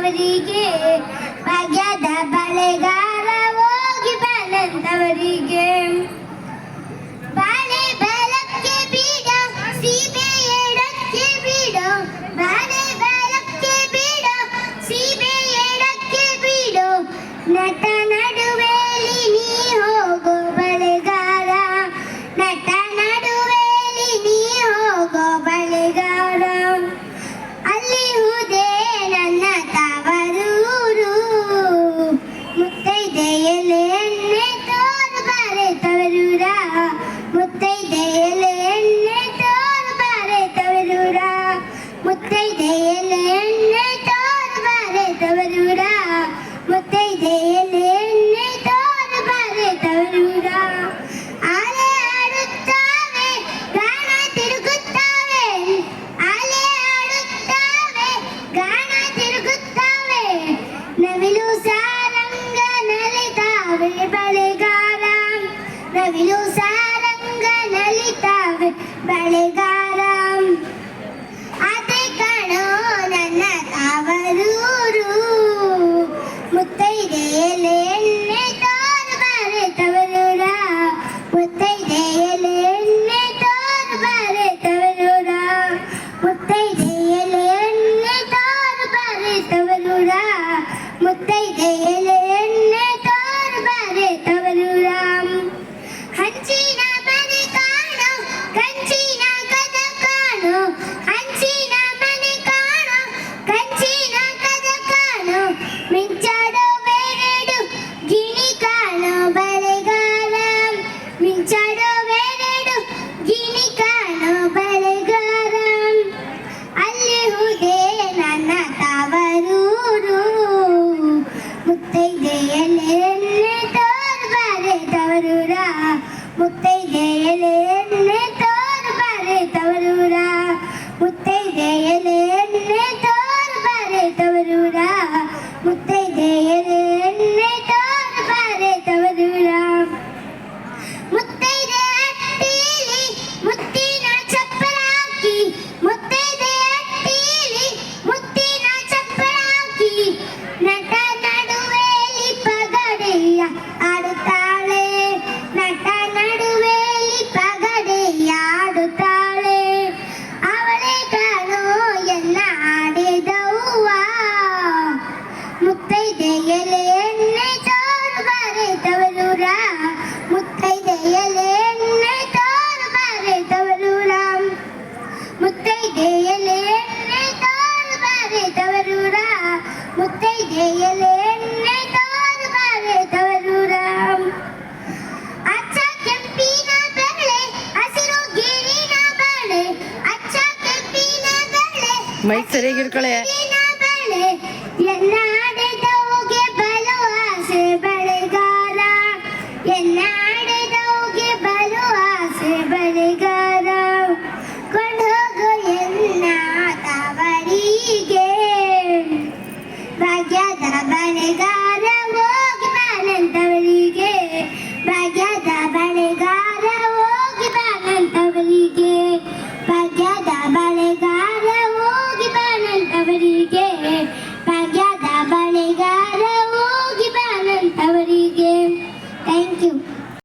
ಬಂದವರಿಗೆ ಭಾಗ್ಯದ ಬಳೆಗಾರ ಹೋಗಿ ಬಂದವರಿಗೆ ಬಾಳೆ ಬೆಳಕ್ಕೆ ಬೀಡ ಸೀಬೆ ಎಡಕ್ಕೆ ಬೀಡ ಬಾಳೆ ಬೆಳಕ್ಕೆ ಬೀಡ ಸೀಬೆ ಎಡಕ್ಕೆ ಬೀಡ ನಟ ನಡುವೆಲಿ ನೀ ಹೋಗೋ ಬಳೆಗಾರ ನಟ ನಡುವೆಲಿ ನೀ ಹೋಗೋ ಬಳೆಗಾರ ಅಲ್ಲಿ ಹುದೇ ನನ್ನ ತವರೂರು ಮುತ್ತೈದೆಯಲೆ ಎಣ್ಣೆ ತೋರು ಬಾರೆ ತವರೂರ ಮುತ್ತೈದೆಯಲೆ ಎಣ್ಣೆ ತೋರು ಬಾರೆ ತವರೂರ ಮುತ್ತೈದೆಯಲೆ ಎಣ್ಣೆ ತೋರು ಬಾರೆ ತವರೂರ ಮುತ್ತೈದೆಯಲೆ ಎಣ್ಣೆ ತೋರು ಬಾರೆ ತವರೂರ ಆಲೆ ಆಡುತ್ತಾವೆ ಗಾಣ ತಿರುಗುತ್ತಾವೆ ಆಲೆ ಆಡುತ್ತಾವೆ ಗಾಣ ತಿರುಗುತ್ತಾವೆ ನವಿಲು ಸಾರಂಗ ನಲಿತಾವೆ ಬಳೆಗಾರ ನವಿಲು ಸಾರಂಗ ನಲಿತಾವೆ ಬಳೆಗಾರ ಆತೆ ಕಾಣೋ ನನ್ನ ತವರೂರು ಮುತ್ತೈದೆಯಲೆ ಎಣ್ಣೆ ತೋರು ಬಾರೆ ತವರೂರ ಮುತ್ತೈದೆಯಲೆ ಎಣ್ಣೆ ತೋರು ಬಾರೆ ತವರೂರ ಮುತ್ತೈದೆಯಲೆ ಎಣ್ಣೆ ತೋರು ಬಾರೆ ತವರೂರ ಮುತ್ತೈದೆಯಲೆ ಎಣ್ಣೆ ತೋರು ಬಾರೆ ತವರೂರ ಹಂಚಿನ ಮನೆ ಕಾಣೋ ಕಂಚಿನ ಕದ ಕಾಣೋ ಹಂಚಿನ ಮನೆ ಕಾಣೋ ಕಂಚಿನ ಕದ ಕಾಣೋ ಮಿಂಚಾಡೋ ಬೇರೆಡು ಗಿಣಿ ಕಾಣೋ ಬಳೆಗಾರ ಮಿಂಚಾಡೋ ಬೇರೆಡು ಗಿಣಿ ಕಾಣೋ ಬಳೆಗಾರ ಅಲ್ಲಿ ಹುದೇ ನನ್ನ ತವರೂರು ಮುತ್ತೈದೆಯಲೆ ಎಣ್ಣೆ ತೋರು ಬಾರೆ ತವರೂರ ಮುತ್ತೈದೆಯಲೆ ಎಣ್ಣೆ ತೋರು ಬಾರೆ ತವರೂರ ಮುತ್ತೈದೆಯಲೆ ಎಣ್ಣೆ ತೋರು ಬಾರೆ ತವರೂರ ಮುತ್ತೈದೆಯಲೆ ಎಣ್ಣೆ ತೋರು ಬಾರೆ ತವರೂರ ಮುತ್ತೈದೆ ಅಟ್ಟೀಲಿ ಮುತ್ತಿನ ಚಪ್ಪರ ಹಾಕಿ ಮುತ್ತೈದೆ ಅಟ್ಟೀಲಿ ಮುತ್ತಿನ ಚಪ್ಪರ ಹಾಕಿ ನಟ ನಡುವೆಲಿ ಪಗಡೆಯ ಆಡುತ್ತಾಳೆ ನಟ ನಡುವೆಲಿ ಪಗಡೆಯ ಆಡುತ್ತಾಳೆ ಅವಳೆ ಕಾಣೋ ಎಲ್ಲ ಆಡಿದವ್ವ ಮುತ್ತೈದೆಯಲೆ ಎಣ್ಣೆ ತೋರು ಬಾರೆ ತವರೂರ ಮುತ್ತೈದೆಯಲೆ ಎಣ್ಣೆ ತೋರು ಬಾರೆ ತವರೂರ ಮುತ್ತೈದೆಯಲೆ ಎಣ್ಣೆ ತೋರು ಬಾರೆ ತವರೂರ ಮುತ್ತೈದೆಯಲೆ ಎಣ್ಣೆ ತೋರು ಬಾರೆ ತವರೂರ ಅಚ್ಚ ಕೆಂಪಿನ ಬೆಳೆ ಹಸಿರು ಗಿರಿನ ಬಳೆ ಅಚ್ಚ ಕೆಂಪಿನ ಬೆಳೆ ಮೈಕ್ ಸರಿಯಾಗಿ ಇಟ್ಕೊಳ್ಳೆ ಗಿರಿನ ಬಳೆ ಎಲ್ಲ